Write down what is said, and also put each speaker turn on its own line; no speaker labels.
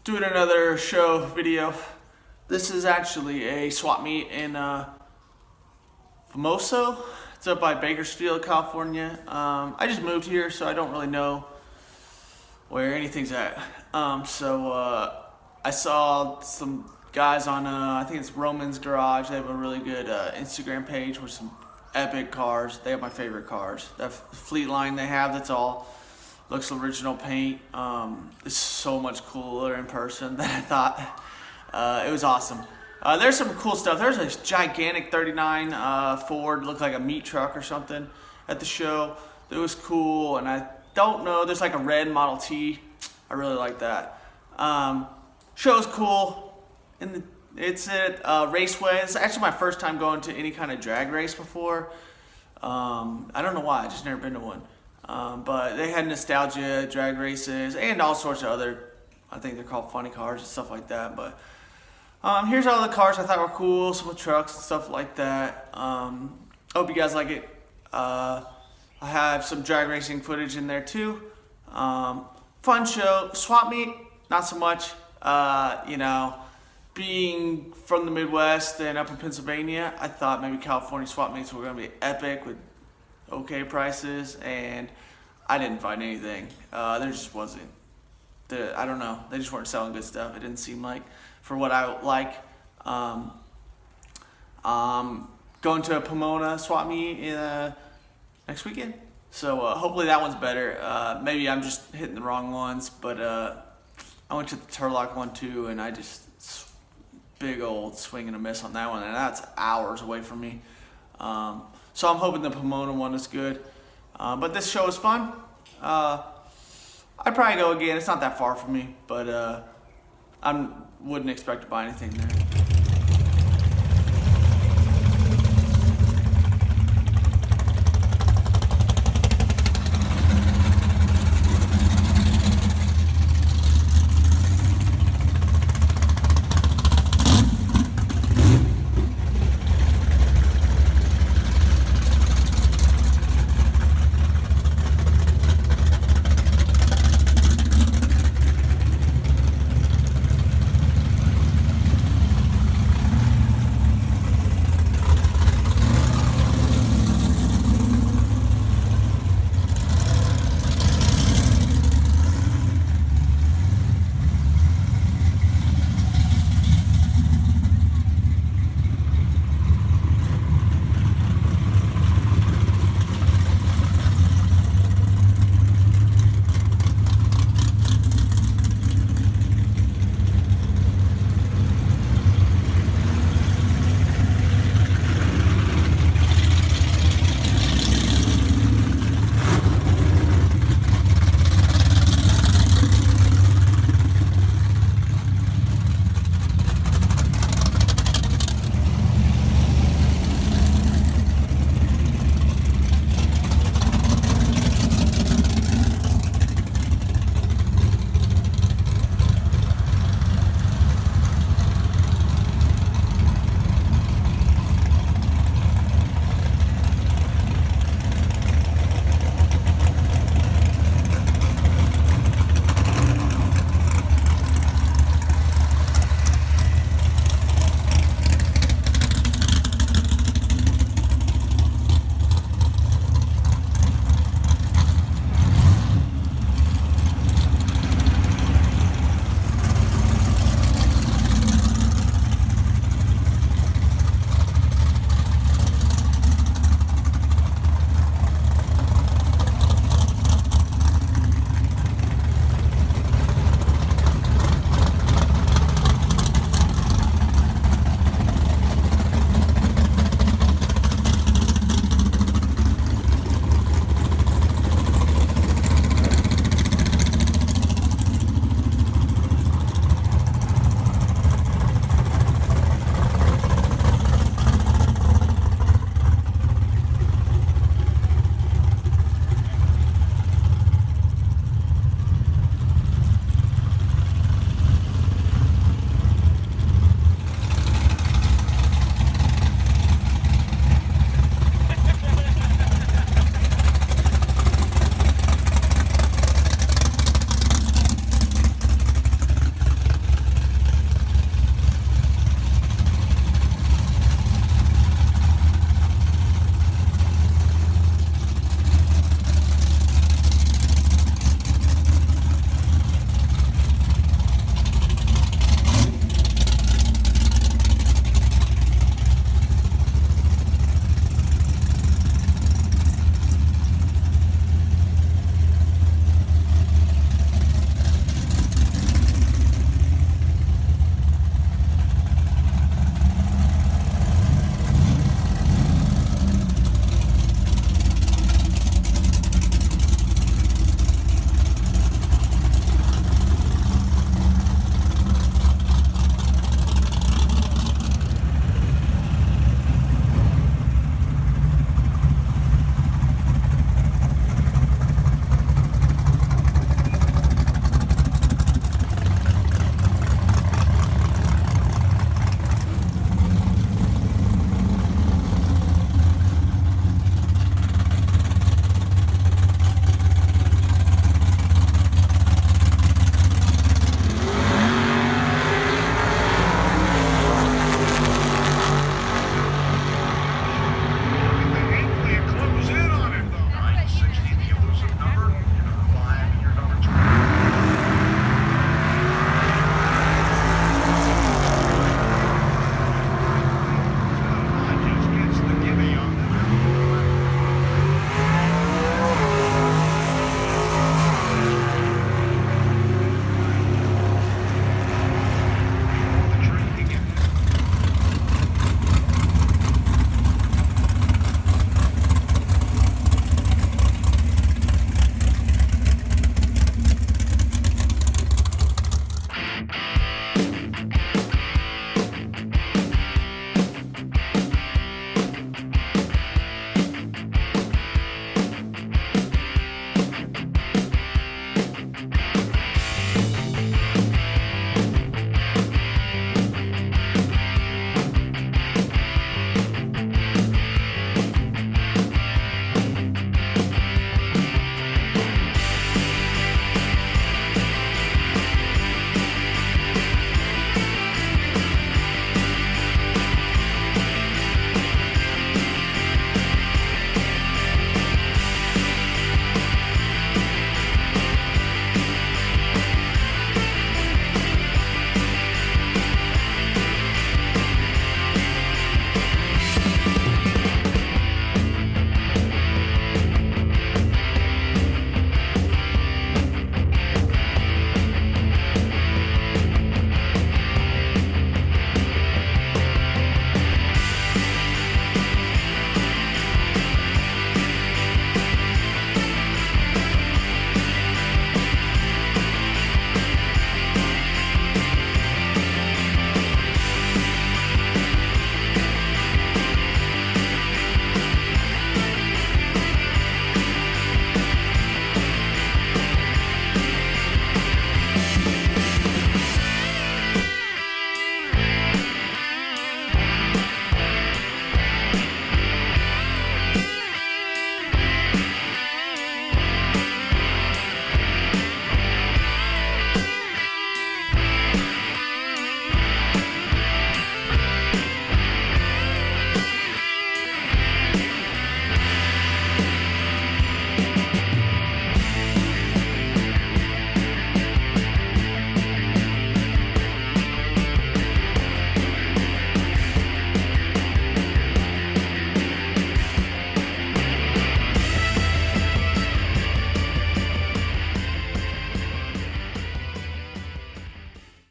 Doing another show video. This is actually a swap meet in Famoso. It's up by Bakersfield, California. I just moved here, so I don't really know where anything's at. I saw some guys on, I think it's Roman's Garage. They have a really good Instagram page with some epic cars. They have my favorite cars. That fleet line they have, that's all looks original paint. It's so much cooler in person than I thought. It was awesome. There's some cool stuff. There's a gigantic 39 Ford, looked like a meat truck or something at the show. It was cool, and I don't know, there's like a red Model T. I really like that. Show's cool. It's at Raceway. It's actually my first time going to any kind of drag race before. I don't know why, I just never been to one. But they had nostalgia drag races and all sorts of other, I think they're called funny cars and stuff like that. But here's all the cars I thought were cool, some trucks and stuff like that. Hope you guys like it. I have some drag racing footage in there too. Fun show. Swap meet, not so much. Being from the Midwest and up in Pennsylvania, I thought maybe California swap meets were going to be epic with okay prices, and I didn't find anything. There just wasn't. I don't know. They just weren't selling good stuff. It didn't seem like for what I like. Going to a Pomona swap meet next weekend, so hopefully that one's better. Maybe I'm just hitting the wrong ones, but I went to the Turlock one too, and I just big old swing and a miss on that one, and that's hours away from me. So I'm hoping the Pomona one is good. But this show is fun. I'd probably go again. It's not that far from me, but I wouldn't expect to buy anything there.